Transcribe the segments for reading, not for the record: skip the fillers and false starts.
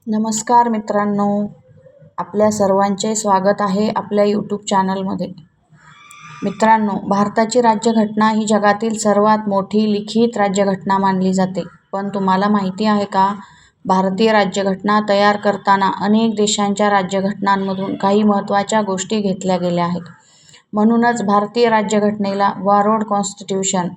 नमस्कार मित्रांनो, आपल्या सर्वांचे स्वागत आहे आपल्या यूट्यूब चॅनलमध्ये. मित्रांनो, भारताची राज्यघटना ही जगातील सर्वात मोठी लिखित राज्यघटना मानली जाते. पण तुम्हाला माहिती आहे का, भारतीय राज्यघटना तयार करताना अनेक देशांच्या राज्यघटनांमधून काही महत्त्वाच्या गोष्टी घेतल्या गेल्या आहेत. म्हणूनच भारतीय राज्यघटनेला बॉरोड कॉन्स्टिट्यूशन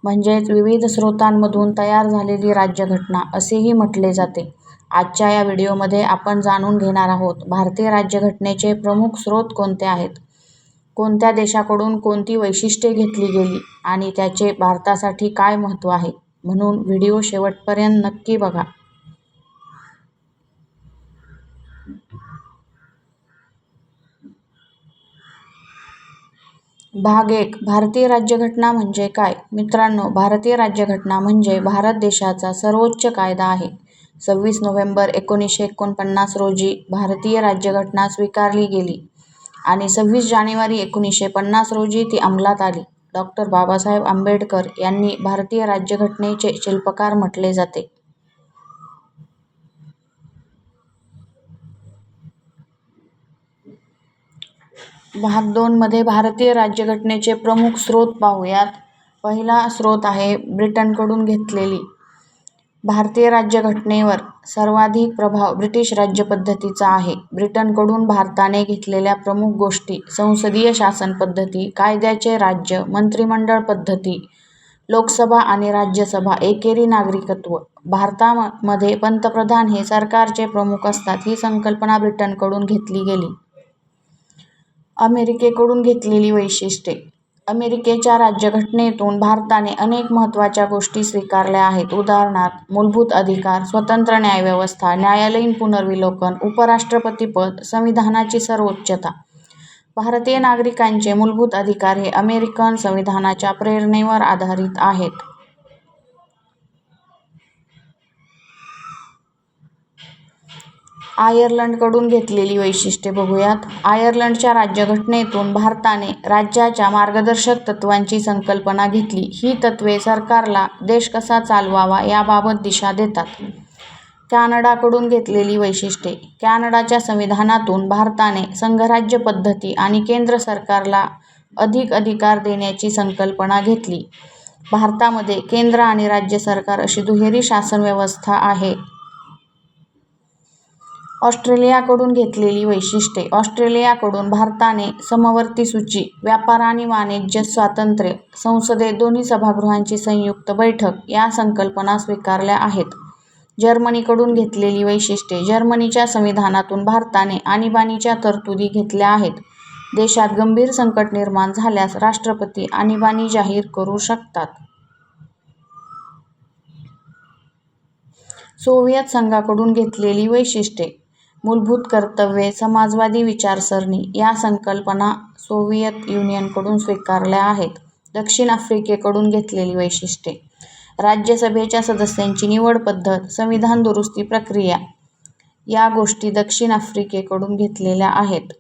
म्हणजेच विविध स्रोतांमधून तयार झालेली राज्यघटना असेही म्हटले जाते. आजच्या या व्हिडिओमध्ये आपण जाणून घेणार आहोत भारतीय राज्यघटनेचे प्रमुख स्रोत कोणते आहेत, कोणत्या देशाकडून कोणती वैशिष्ट्ये घेतली गेली आणि त्याचे भारतासाठी काय महत्त्व आहे. म्हणून व्हिडिओ शेवटपर्यंत नक्की बघा. भाग 1. भारतीय राज्यघटना म्हणजे काय? मित्रांनो, भारतीय राज्यघटना म्हणजे भारत देशाचा सर्वोच्च कायदा आहे. 26 नोव्हेंबर 1949 रोजी भारतीय राज्यघटना स्वीकारली गेली आणि 26 जानेवारी 1950 रोजी ती अंमलात आली. डॉ. बाबासाहेब आंबेडकर यांनी भारतीय राज्यघटनेचे शिल्पकार म्हटले जाते. भाग 2 मध्ये भारतीय राज्यघटनेचे प्रमुख स्रोत पाहूयात. पहिला स्रोत आहे ब्रिटनकडून घेतलेली. भारतीय राज्यघटनेवर सर्वाधिक प्रभाव ब्रिटिश राज्यपद्धतीचा आहे. ब्रिटनकडून भारताने घेतलेल्या प्रमुख गोष्टी: संसदीय शासन पद्धती, कायद्याचे राज्य, मंत्रिमंडळ पद्धती, लोकसभा आणि राज्यसभा, एकेरी नागरिकत्व. भारतामध्ये पंतप्रधान हे सरकारचे प्रमुख असतात. ही संकल्पना ब्रिटनकडून घेतली गेली. अमेरिकेकडून घेतलेली वैशिष्ट्ये: अमेरिकेच्या राज्यघटनेतून भारताने अनेक महत्त्वाच्या गोष्टी स्वीकारल्या आहेत. उदाहरणार्थ, मूलभूत अधिकार, स्वतंत्र न्यायव्यवस्था, न्यायालयीन पुनर्विलोकन, उपराष्ट्रपतीपद, संविधानाची सर्वोच्चता. भारतीय नागरिकांचे मूलभूत अधिकार हे अमेरिकन संविधानाच्या प्रेरणेवर आधारित आहेत. आयर्लंडकडून घेतलेली वैशिष्ट्ये बघूयात. आयर्लंडच्या राज्यघटनेतून भारताने राज्याच्या मार्गदर्शक तत्त्वांची संकल्पना घेतली. ही तत्त्वे सरकारला देश कसा चालवावा याबाबत दिशा देतात. कॅनडाकडून घेतलेली वैशिष्ट्ये: कॅनडाच्या संविधानातून भारताने संघराज्य पद्धती आणि केंद्र सरकारला अधिक अधिकार देण्याची संकल्पना घेतली. भारतामध्ये केंद्र आणि राज्य सरकार अशी दुहेरी शासनव्यवस्था आहे. ऑस्ट्रेलियाकडून घेतलेली वैशिष्ट्ये: ऑस्ट्रेलियाकडून भारताने समवर्ती सूची, व्यापार आणि वाणिज्य स्वातंत्र्य, संसदेत दोन्ही सभागृहांची संयुक्त बैठक या संकल्पना स्वीकारल्या आहेत. जर्मनीकडून घेतलेली वैशिष्ट्ये: जर्मनीच्या संविधानातून भारताने आणीबाणीच्या तरतुदी घेतल्या आहेत. देशात गंभीर संकट निर्माण झाल्यास राष्ट्रपती आणीबाणी जाहीर करू शकतात. सोव्हिएत संघाकडून घेतलेली वैशिष्ट्ये: मूलभूत कर्तव्ये, समाजवादी विचारसरणी या संकल्पना सोव्हिएत युनियनकडून स्वीकारल्या आहेत. दक्षिण आफ्रिकेकडून घेतलेली वैशिष्ट्ये: राज्यसभेच्या सदस्यांची निवड पद्धत, संविधान दुरुस्ती प्रक्रिया या गोष्टी दक्षिण आफ्रिकेकडून घेतलेल्या आहेत.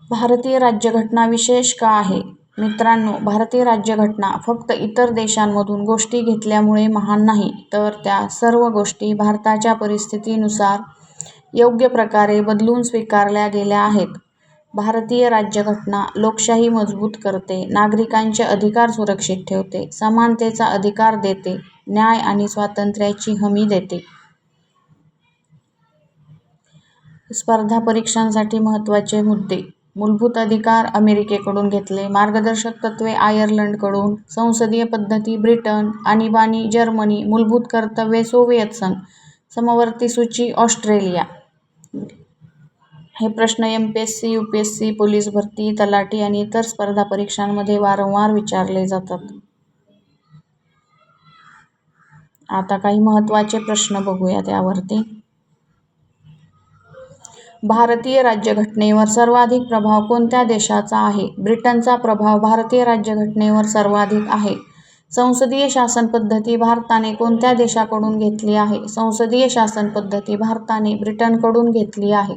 भारतीय राज्यघटना विशेष का आहे? मित्रांनो, भारतीय राज्यघटना फक्त इतर देशांमधून गोष्टी घेतल्यामुळे महान नाही, तर त्या सर्व गोष्टी भारताच्या परिस्थितीनुसार योग्य प्रकारे बदलून स्वीकारल्या गेल्या आहेत. भारतीय राज्यघटना लोकशाही मजबूत करते, नागरिकांचे अधिकार सुरक्षित ठेवते, समानतेचा अधिकार देते, न्याय आणि स्वातंत्र्याची हमी देते. स्पर्धा परीक्षांसाठी महत्त्वाचे मुद्दे: मूलभूत अधिकार अमेरिकेकडून घेतले, मार्गदर्शक तत्त्वे आयर्लंडकडून, संसदीय पद्धती ब्रिटन, आणीबाणी जर्मनी, मूलभूत कर्तव्ये सोव्हिएत संघ, समवर्ती सूची ऑस्ट्रेलिया. हे प्रश्न एमपीएससी, यूपीएससी, पोलीस भरती, तलाठी आणि इतर स्पर्धा परीक्षांमध्ये वारंवार विचारले जातात. आता काही महत्त्वाचे प्रश्न बघूया त्यावरती. भारतीय राज्यघटनेवर सर्वाधिक प्रभाव कोणत्या देशाचा आहे? ब्रिटनचा प्रभाव भारतीय राज्यघटनेवर सर्वाधिक आहे. संसदीय शासन पद्धती भारताने कोणत्या देशाकडून घेतली आहे? संसदीय शासन पद्धती भारताने ब्रिटनकडून घेतली आहे.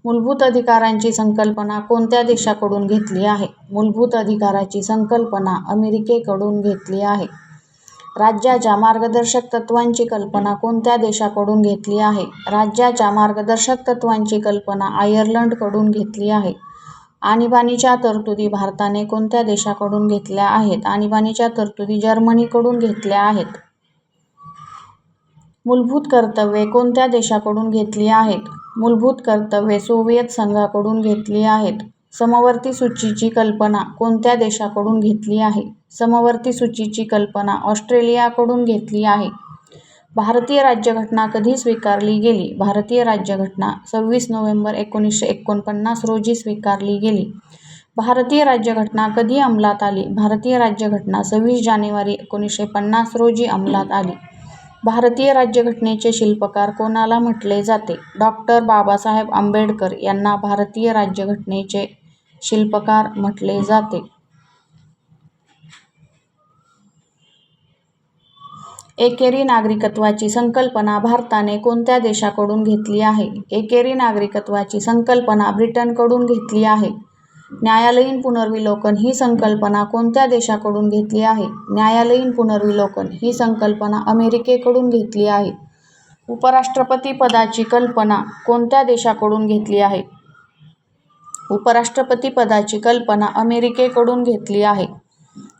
मूलभूत अधिकारांची संकल्पना कोणत्या देशाकडून घेतली आहे? मूलभूत अधिकाराची संकल्पना अमेरिकेकडून घेतली आहे. राज्याच्या मार्गदर्शक तत्त्वांची कल्पना कोणत्या देशाकडून घेतली आहे? राज्याच्या मार्गदर्शक तत्त्वांची कल्पना आयर्लंडकडून घेतली आहे. आणीबाणीच्या तरतुदी भारताने कोणत्या देशाकडून घेतल्या आहेत? आणीबाणीच्या तरतुदी जर्मनीकडून घेतल्या आहेत. मूलभूत कर्तव्ये कोणत्या देशाकडून घेतली आहेत? मूलभूत कर्तव्ये सोव्हिएत संघाकडून घेतली आहेत. समवर्ती सूचीची कल्पना कोणत्या देशाकडून घेतली आहे? समवर्ती सूचीची कल्पना ऑस्ट्रेलियाकडून घेतली आहे. भारतीय राज्यघटना कधी स्वीकारली गेली? भारतीय राज्यघटना 26 नोव्हेंबर 1949 रोजी स्वीकारली गेली. भारतीय राज्यघटना कधी अंमलात आली? भारतीय राज्यघटना 26 जानेवारी 1950 रोजी अंमलात आली. भारतीय राज्यघटनेचे शिल्पकार कोणाला म्हटले जाते? डॉ. बाबासाहेब आंबेडकर यांना भारतीय राज्यघटनेचे शिल्पकार म्हटले जाते. एकेरी नागरिकत्वाची संकल्पना भारताने कोणत्या देशाकडून घेतली आहे? एकेरी नागरिकत्वाची संकल्पना ब्रिटनकडून घेतली आहे. न्यायालयीन पुनर्विलोकन ही संकल्पना कोणत्या देशाकडून घेतली आहे? न्यायालयीन पुनर्विलोकन ही संकल्पना अमेरिकेकडून घेतली आहे. उपराष्ट्रपती पदाची कल्पना कोणत्या देशाकडून घेतली आहे? उपराष्ट्रपती पदाची कल्पना अमेरिकेकडून घेतली आहे.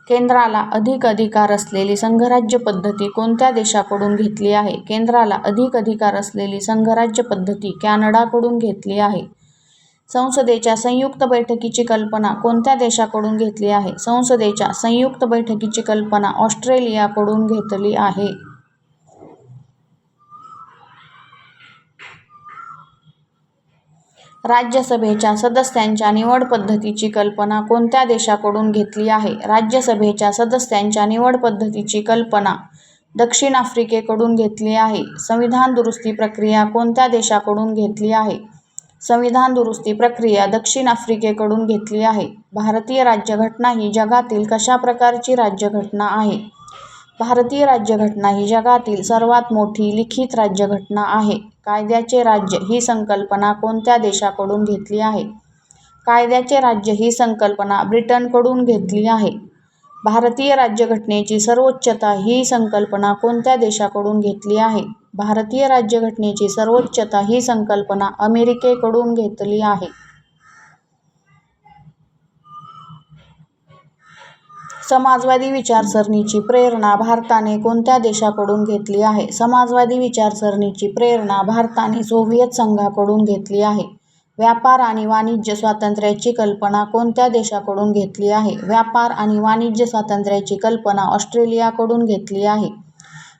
केंद्राला अधिक अधिकार असलेली संघराज्य पद्धती कोणत्या देशाकडून घेतली आहे? केंद्राला अधिक अधिकार असलेली संघराज्य पद्धती कॅनडाकडून घेतली आहे. संसदेच्या संयुक्त बैठकीची कल्पना कोणत्या देशाकडून घेतली आहे? संसदेच्या संयुक्त बैठकीची कल्पना ऑस्ट्रेलियाकडून घेतली आहे. राज्यसभेच्या सदस्यांच्या निवड पद्धतीची कल्पना कोणत्या देशाकडून घेतली आहे? राज्यसभेच्या सदस्यांच्या निवड पद्धतीची कल्पना दक्षिण आफ्रिकेकडून घेतली आहे. संविधान दुरुस्ती प्रक्रिया कोणत्या देशाकडून घेतली आहे? संविधान दुरुस्ती प्रक्रिया दक्षिण आफ्रिकेकडून घेतली आहे. भारतीय राज्यघटना ही जगातील कशा प्रकारची राज्यघटना आहे? भारतीय राज्यघटना ही जगातील सर्वात मोठी लिखित राज्यघटना आहे. कायद्याचे राज्य ही संकल्पना कोणत्या देशाकडून घेतली आहे? कायद्याचे राज्य ही संकल्पना ब्रिटनकडून घेतली आहे. भारतीय राज्यघटनेची सर्वोच्चता ही संकल्पना कोणत्या देशाकडून घेतली आहे? भारतीय राज्यघटनेची सर्वोच्चता ही संकल्पना अमेरिकेकडून घेतली आहे. समाजवादी विचारसरणीची प्रेरणा भारताने कोणत्या देशाकडून घेतली आहे? समाजवादी विचारसरणीची प्रेरणा भारताने सोव्हिएत संघाकडून घेतली आहे. व्यापार आणि वाणिज्य स्वातंत्र्याची कल्पना कोणत्या देशाकडून घेतली आहे? व्यापार आणि वाणिज्य स्वातंत्र्याची कल्पना ऑस्ट्रेलियाकडून घेतली आहे.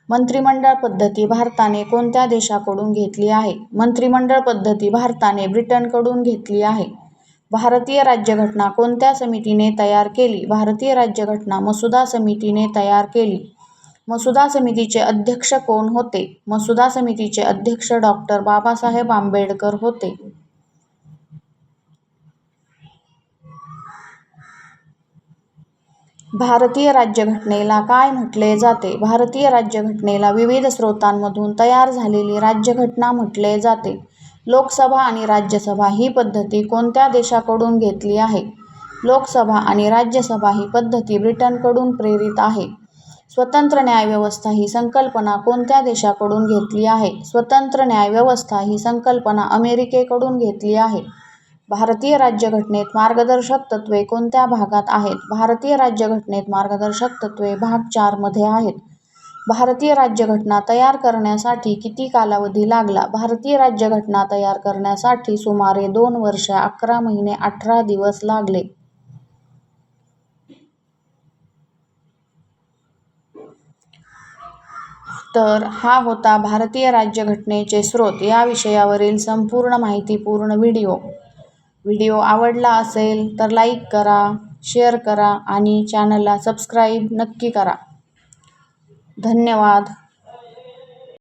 मंत्रिमंडळ पद्धती भारताने कोणत्या देशाकडून घेतली आहे? मंत्रिमंडळ पद्धती भारताने ब्रिटनकडून घेतली आहे. भारतीय राज्यघटना कोणत्या समितीने तयार केली? भारतीय राज्यघटना मसुदा समितीने तयार केली. मसुदा समितीचे अध्यक्ष कोण होते? मसुदा समितीचे अध्यक्ष डॉ. बाबासाहेब आंबेडकर होते. भारतीय राज्यघटनेला काय म्हटले जाते? भारतीय राज्यघटनेला विविध स्रोतांमधून तयार झालेली राज्यघटना म्हटले जाते. लोकसभा आणि राज्यसभा ही पद्धती कोणत्या देशाकडून घेतली आहे? लोकसभा आणि राज्यसभा ही पद्धती ब्रिटनकडून प्रेरित आहे. स्वतंत्र न्यायव्यवस्था ही संकल्पना कोणत्या देशाकडून घेतली आहे? स्वतंत्र न्यायव्यवस्था ही संकल्पना अमेरिकेकडून घेतली आहे. भारतीय राज्यघटनेत मार्गदर्शक तत्त्वे कोणत्या भागात आहेत? भारतीय राज्यघटनेत मार्गदर्शक तत्त्वे भाग 4 मध्ये आहेत. भारतीय राज्यघटना तयार करण्यासाठी किती कालावधी लागला? भारतीय राज्यघटना तयार करण्यासाठी सुमारे 2 वर्ष 11 महिने 18 दिवस लागले. तर हा होता भारतीय राज्यघटनेचे स्रोत या विषयावरील संपूर्ण माहितीपूर्ण व्हिडिओ आवडला असेल तर लाईक करा, शेअर करा आणि चॅनलला सबस्क्राईब नक्की करा. धन्यवाद.